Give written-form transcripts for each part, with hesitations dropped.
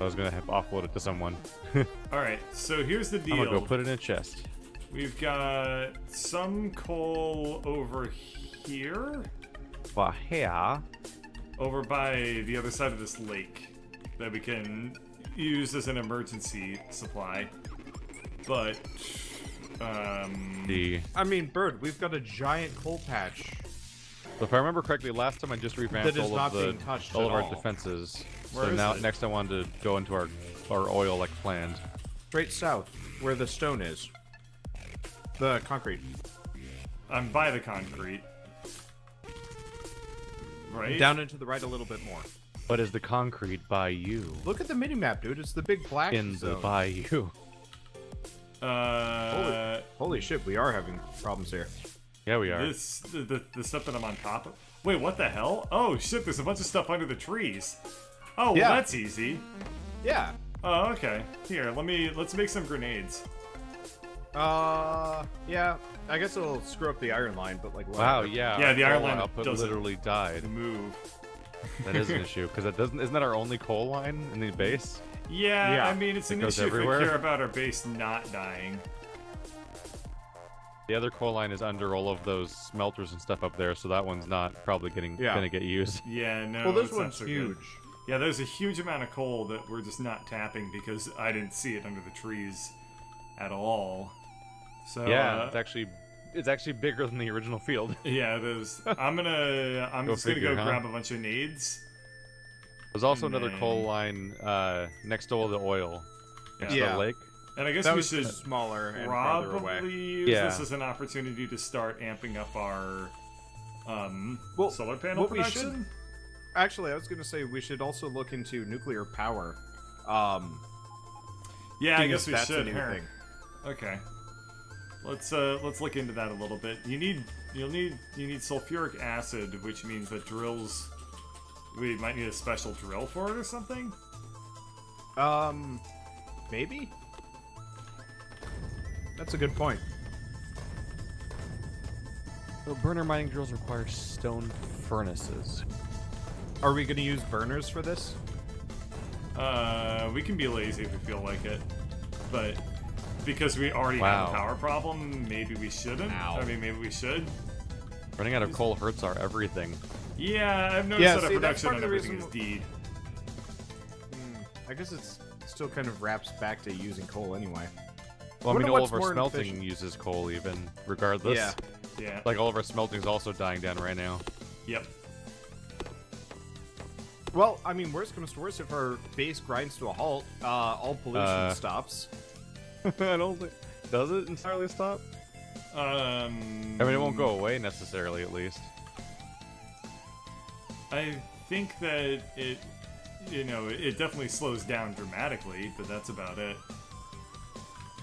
I was gonna have offload it to someone. Alright, so here's the deal. I'm gonna go put it in a chest. We've got some coal over here. Well, here. Over by the other side of this lake that we can use as an emergency supply. But, I mean, Bird, we've got a giant coal patch. So if I remember correctly, last time I just revamped That is all not of being touched all of at our all. defenses. Where So is now it? next I wanted to go into our oil like planned. Straight south, where the stone is. The concrete. I'm by the concrete. Right? Down and to the right a little bit more. But is the concrete by you? Look at the mini-map, dude. It's the big black In the zone. bayou. Holy shit, we are having problems here. Yeah, we are. the stuff that I'm on top of. Wait, what the hell? Oh shit, there's a bunch of stuff under the trees. Oh, well, Yeah. that's easy. Yeah. Oh, okay. Here, let's make some grenades. Yeah. I guess it'll screw up the iron line, but like, Wow, whatever. yeah. Yeah, the our iron coal line output doesn't literally died. Move. That is an issue because it doesn't. Isn't that our only coal line in the base? Yeah, Yeah. I mean, it's It an goes issue if everywhere. we care about our base not dying. The other coal line is under all of those smelters and stuff up there, so that one's not probably gonna get used. Yeah, no. Well, this it's not one's so good. huge. Yeah, there's a huge amount of coal that we're just not tapping because I didn't see it under the trees at all. So Yeah, it's actually bigger than the original field. yeah, there's. I'm just figure, gonna go huh? grab a bunch of nades. There's also And another then- coal line next to all the oil. Next to Yeah. the lake. And I guess That we was should just smaller and farther away. probably use Yeah. this as an opportunity to start amping up our Well, solar panel what we production. Actually, I was gonna say we should also look into nuclear power. Yeah, I seeing guess if we that's should. a new Here. thing. Okay. Let's look into that a little bit. You need sulfuric acid, which means that drills. We might need a special drill for it or something. Maybe? That's a good point. So burner mining drills require stone furnaces. Are we gonna use burners for this? We can be lazy if we feel like it, but because we already have a Wow. power problem, maybe we shouldn't. Ow. I mean, maybe we should. Running out of coal hurts our everything. Yeah, I've noticed Yeah, that our see, that's production part on of the everything is reason deed. I guess it's still kind of wraps back to using coal anyway. Well, I Wonder mean, all what's of our more smelting efficient. uses coal, even regardless. Yeah. Yeah. Like all of our smelting is also dying down right now. Yep. Well, I mean, worst comes to worst, if our base grinds to a halt, all pollution stops. I don't think. Does it entirely stop? I mean, it won't go away necessarily, at least. I think that it definitely slows down dramatically, but that's about it.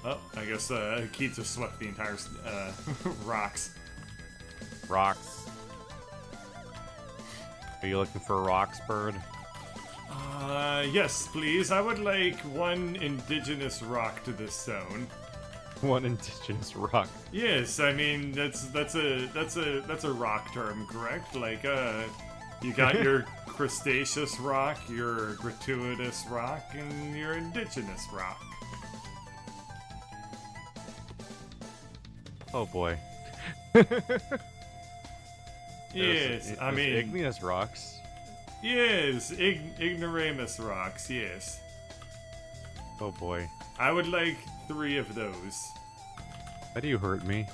Oh, I guess Keith just swept the entire rocks. Rocks. Are you looking for rocks, bird? Yes, please. I would like one indigenous rock to this zone. One indigenous rock. Yes, I mean that's a rock term, correct? Like you got your crustaceous rock, your gratuitous rock, and your indigenous rock. Oh boy. Yes, I mean igneous rocks. yes, ignoramus rocks. Yes, Oh boy. I would like 3 of those. Why do you hurt me?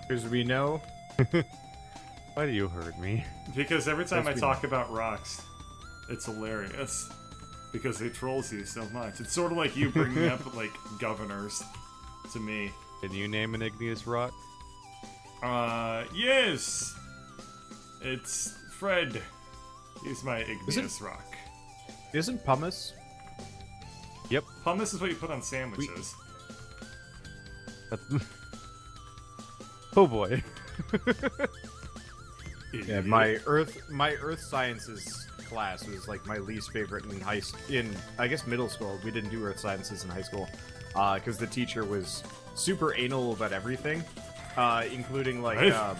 Because we know. Why do you hurt me? Because every time I That's talk about rocks, it's hilarious. Because it trolls you so much. It's sort of like you bringing up, like, governors to me. Can you name an igneous rock? Yes! It's Fred. He's my igneous rock. Isn't pumice? Yep. Pumice is what you put on sandwiches. Oh boy. Yeah, Idiot. my earth sciences class was like my least favorite in I guess middle school. We didn't do earth sciences in high school because the teacher was super anal about everything, including like Right.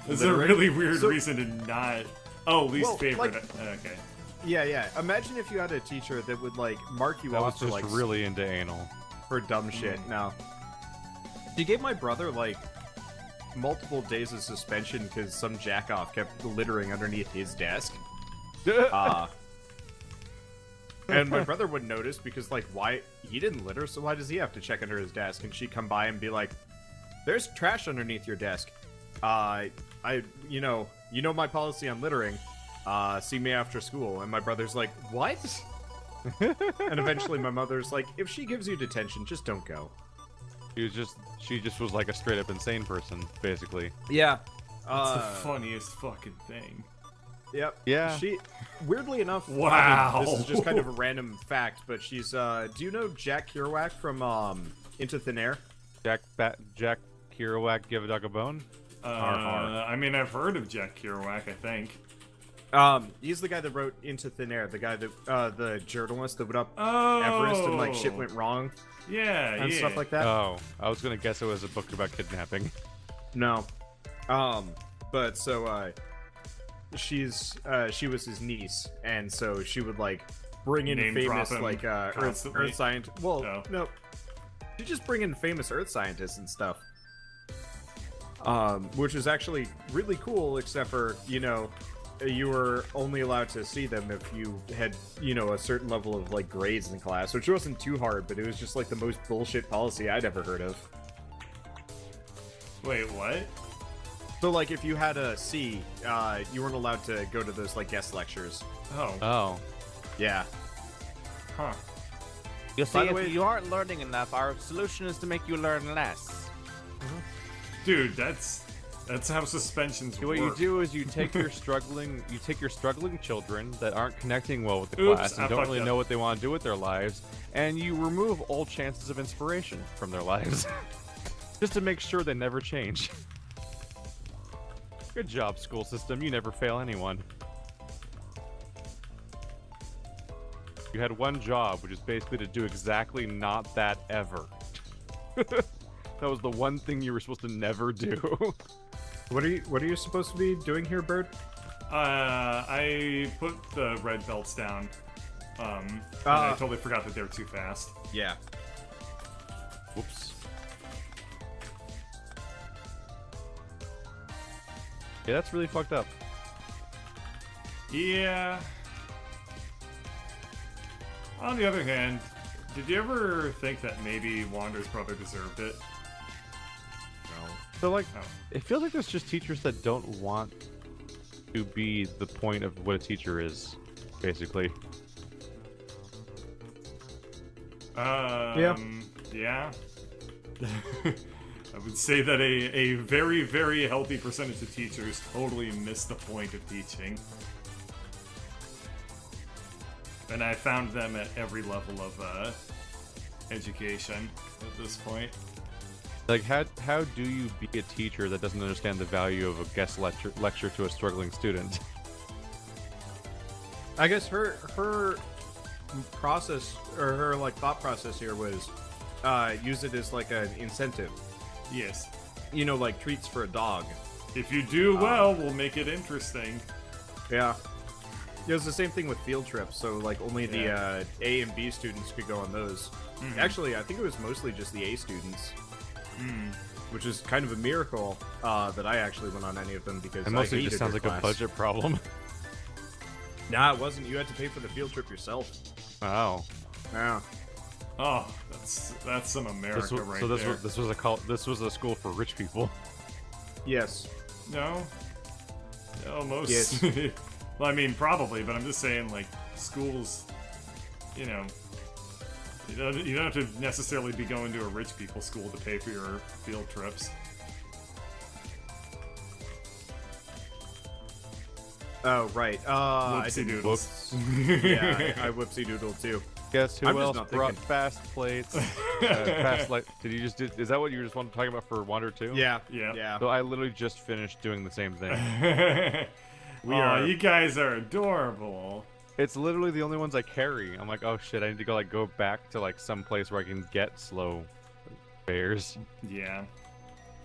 This is a literate- really weird So- reason to not... Oh, least Well, favorite. like- Okay. Yeah. Imagine if you had a teacher that would like mark you That was off for just like really into anal. for dumb shit. No. She gave my brother like multiple days of suspension because some jackoff kept littering underneath his desk. And my brother wouldn't notice because, like, why? He didn't litter, so why does he have to check under his desk? And she'd come by and be like, "There's trash underneath your desk. You know my policy on littering. See me after school." And my brother's like, "What?" And eventually my mother's like, "If she gives you detention, just don't go." She just was like a straight up insane person, basically. Yeah. That's the funniest fucking thing. Yep. Yeah. She, weirdly enough, Wow. this is just kind of a random fact, but she's, do you know Jack Kerouac from, Into Thin Air? Jack Kerouac, give a dog a bone. I mean, I've heard of Jack Kerouac, I think. He's the guy that wrote Into Thin Air, the guy that, the journalist that went up Oh. Everest and, like, shit went wrong Yeah, and stuff like that. Oh, I was gonna guess it was a book about kidnapping. No. But so, she was his niece, and so she would, like, bring in Name famous, drop him like, constantly? Earth scientists. Well, Oh. no. She just bring in famous Earth scientists and stuff. Which is actually really cool, except for, you know, you were only allowed to see them if you had, you know, a certain level of, like, grades in class, which wasn't too hard, but it was just, like, the most bullshit policy I'd ever heard of. Wait, what? So, like, if you had a C, you weren't allowed to go to those, like, guest lectures. Oh. Oh. Yeah. Huh. You By see, the if way- you aren't learning enough, our solution is to make you learn less. Dude, that's how suspensions What work. you do is you take your struggling children that aren't connecting well with the Oops, class I and don't fucked really up. know what they want to do with their lives, and you remove all chances of inspiration from their lives, just to make sure they never change. Good job, school system. You never fail anyone. You had one job, which is basically to do exactly not that ever. That was the one thing you were supposed to never do. What are you supposed to be doing here, Bird? I put the red belts down. And I totally forgot that they were too fast. Yeah. Whoops. Yeah, that's really fucked up. Yeah. On the other hand, did you ever think that maybe Wander's brother deserved it? No. So, like, Oh. it feels like there's just teachers that don't want to be the point of what a teacher is, basically. Yeah. I would say that a very, very healthy percentage of teachers totally miss the point of teaching. And I found them at every level of education at this point. Like, how do you be a teacher that doesn't understand the value of a guest lecture to a struggling student? I guess her process, or her, like, thought process here was use it as, like, an incentive. Yes. You know, like treats for a dog. If you do well, we'll make it interesting. Yeah. It was the same thing with field trips, so, like, only the A and B students could go on those. Mhm. Actually, I think it was mostly just the A students. Hmm. Which is kind of a miracle that I actually went on any of them because It mostly I hated just sounds their like class. a budget problem. Nah, it wasn't. You had to pay for the field trip yourself. Wow. Yeah. Oh, that's some America right so there. this was a school for rich people. Yes. No? Almost. Yes. Well, I mean, probably, but I'm just saying, like, schools, you know, you don't have to necessarily be going to a rich people school to pay for your field trips. Oh, right. I Whoopsie didn't. doodles. Yeah, I whoopsie doodled too. Guess who I'm just else not brought thinking. fast plates? Fast light. Did you just? Is that what you were just talking about for Wander 2? Yeah. Yeah. Yeah. So I literally just finished doing the same thing. We are- You guys are adorable. It's literally the only ones I carry. I'm like, oh shit, I need to go back to like some place where I can get slow bears. Yeah.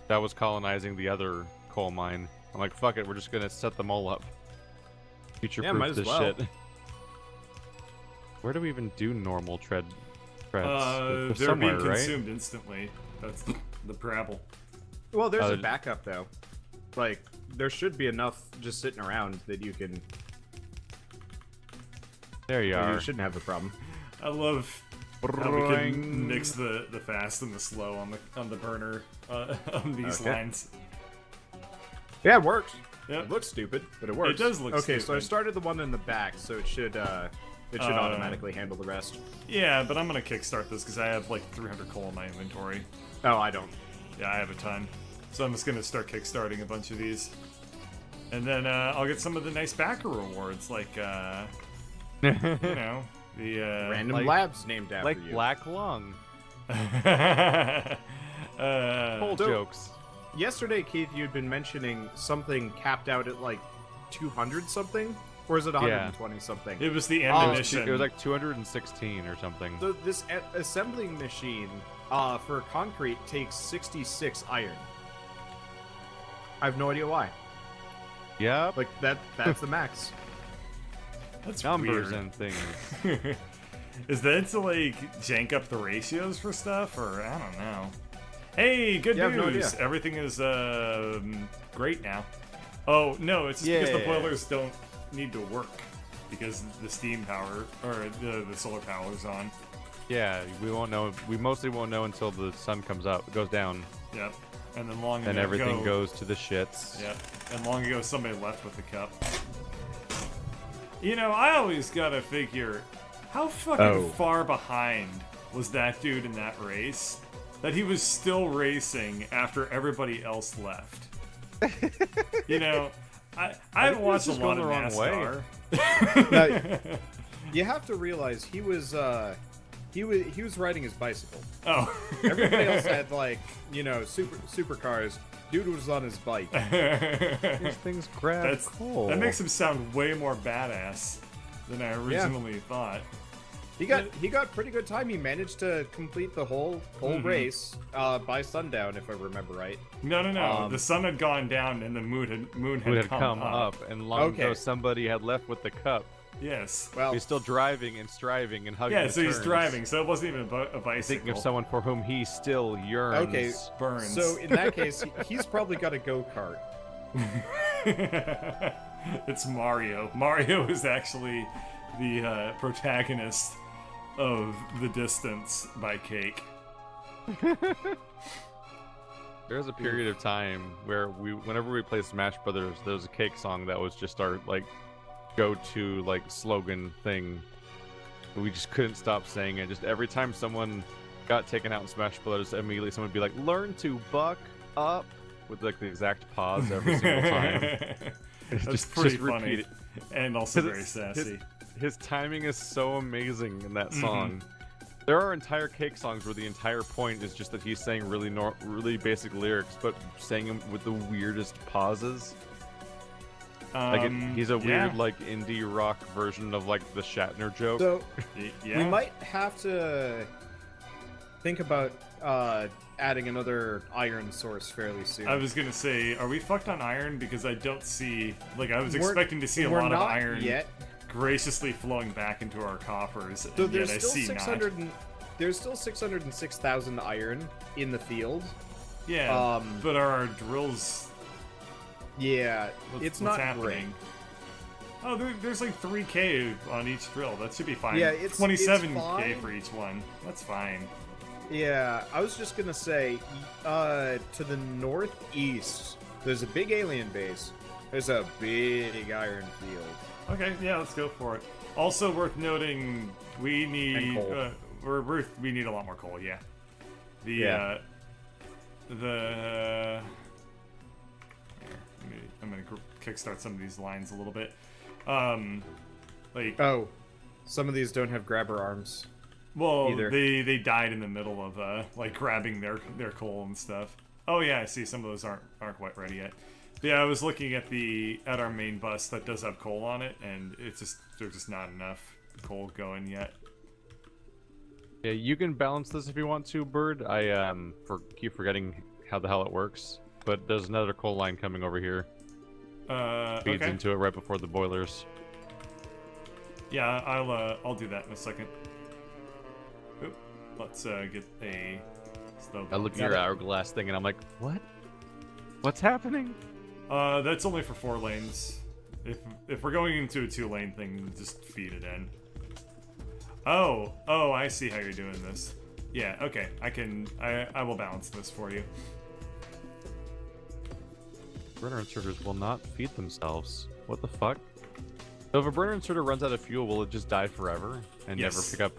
That was colonizing the other coal mine. I'm like, fuck it, we're just gonna set them all up. Yeah, Future-proof might as this well. shit. Where do we even do normal treads? They're somewhere, being right? consumed instantly. That's the parable. Well, there's a there's- backup though. Like, there should be enough just sitting around that you can. There you are. You shouldn't have a problem. I love how we can mix the fast and the slow on the burner on these Okay. lines. Yeah, it works. Yep. It looks stupid, but it works. It does look okay, stupid. so I started the one in the back, so it should automatically handle the rest. Yeah, but I'm gonna kickstart this because I have like 300 coal in my inventory. Oh, I don't. Yeah, I have a ton. So I'm just gonna start kickstarting a bunch of these. And then I'll get some of the nice backer rewards, like, you know, the... Random like- labs named after Like you. Black Lung. Coal So- jokes. Yesterday, Keith, you'd been mentioning something capped out at like 200 something, or is it 120 something? It was the It was, ammunition. it was like 216 or something. So this assembling machine for concrete takes 66 iron. I have no idea why. Yep. Like that's the max. That's Numbers weird. and things. Is that to like jank up the ratios for stuff, or I don't know. Hey, good Yeah, I have no news! idea. Everything is great now. Oh no, it's just because the Yeah. boilers don't need to work because the steam power or the solar power is on. Yeah, we won't know. We mostly won't know until the sun comes up, goes down, Yep. And then long and ago, everything goes to the shits. Yep. And long ago, somebody left with the cup. You know, I always gotta figure how fucking far behind was that dude in that race that he was still racing after everybody else left. You know, I haven't he was watched a just lot going of the wrong NASCAR. Now, you have to realize he was riding his bicycle. Oh. Everybody else had like supercars. Dude was on his bike. These things grab coal. That makes him sound way more badass than I originally thought. He got pretty good time. He managed to complete the whole race by sundown, if I remember right. No. The sun had gone down and the moon had come up, and long ago somebody had left with the cup. Yes. Well, He's still driving and striving and hugging. Yeah, the so he's turns, driving, so it wasn't even a bicycle. Thinking of someone for whom he still yearns. Okay. Burns. So in that case, he's probably got a go-kart. It's Mario. Mario is actually the protagonist of The Distance by Cake. There was a period of time where whenever we played Smash Brothers, there was a Cake song that was just our like go-to like slogan thing. We just couldn't stop saying it. Just every time someone got taken out in Smash Brothers, immediately someone would be like, "Learn to buck up," with like the exact pause every single time. That's pretty just funny. repeat it. And also 'Cause very sassy. His timing is so amazing in that song. There are entire Cake songs where the entire point is just that he's saying really basic lyrics, but saying them with the weirdest pauses. Like he's a weird like indie rock version of like the Shatner joke. So Yeah. we might have to think about adding another iron source fairly soon. I was gonna say, are we fucked on iron? Because I don't see, like, I was We're- expecting to see a we're lot of not iron yet. graciously flowing back into our coffers, So and there's yet I still see 600. There's still 606,000 iron in the field. not. Yeah, but are our drills? Yeah, What's, it's what's not happening? great. Oh, there's like 3K on each drill. That should be fine. Yeah, it's 27K fine. for each one. That's fine. Yeah, I was just gonna say, to the northeast, there's a big alien base. There's a big iron field. Okay, yeah, let's go for it. Also worth noting, we need coal. we need a lot more coal. Yeah. The Yeah. Here, I'm gonna kickstart some of these lines a little bit. Like, Oh, some of these don't have grabber arms. well, either. they died in the middle of like grabbing their coal and stuff. Oh yeah, I see. Some of those aren't quite ready yet. But yeah, I was looking at our main bus that does have coal on it, and there's just not enough coal going yet. Yeah, you can balance this if you want to, Bird. I keep forgetting how the hell it works. But there's another coal line coming over here. Feeds Okay. into it right before the boilers. Yeah, I'll do that in a second. Oop, let's get a slow. I look at your hourglass thing and I'm like, what? What's happening? That's only for 4 lanes. If we're going into a 2-lane thing, just feed it in. Oh, I see how you're doing this. Yeah, okay. I will balance this for you. Burner inserters will not feed themselves. What the fuck? So if a burner inserter runs out of fuel, will it just die forever and never Yes. pick up?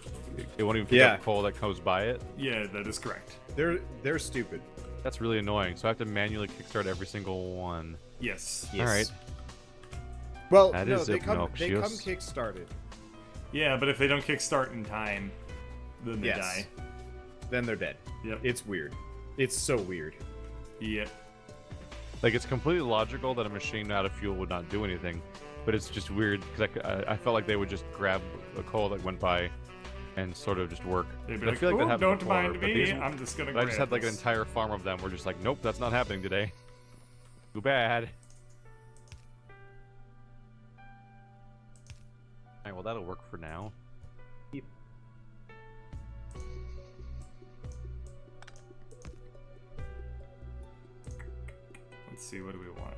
It won't even pick up coal that goes by it. Yeah, that is correct. They're stupid. That's really annoying. So I have to manually kickstart every single one. Yes. All right. Well, That no, is they come obnoxious. kick-started. Yeah, but if they don't kickstart in time, then they die. Then they're dead. Yep. It's weird. It's so weird. Yep. Like, it's completely logical that a machine out of fuel would not do anything, but it's just weird because I felt like they would just grab a coal that went by and sort of just work. They'd be But I like, feel like that "Ooh, happened don't before, mind but me, these- I'm just gonna but I grab just had like an this." entire farm of them. We're just like, nope, that's not happening today. Too bad. Alright, well that'll work for now. Let's see, what do we want?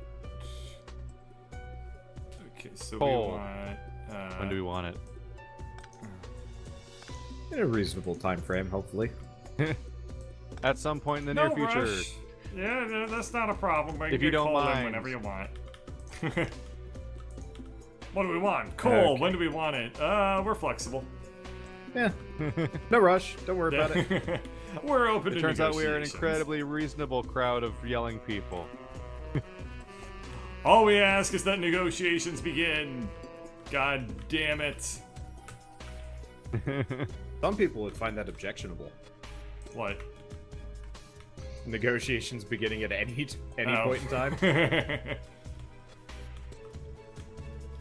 Okay, so Coal. we want... When do we want it? In a reasonable time frame, hopefully. At some point in the no near future. rush. Yeah, no, that's not a problem. I can If you get don't coal in mind. whenever you want. What do we want? Coal. Okay. When do we want it? We're flexible. Yeah. No rush. Don't worry about it. We're open It to turns out we are an negotiations. incredibly reasonable crowd of yelling people. All we ask is that negotiations begin. God damn it. Some people would find that objectionable. What? Negotiations beginning at any Oh. point in time.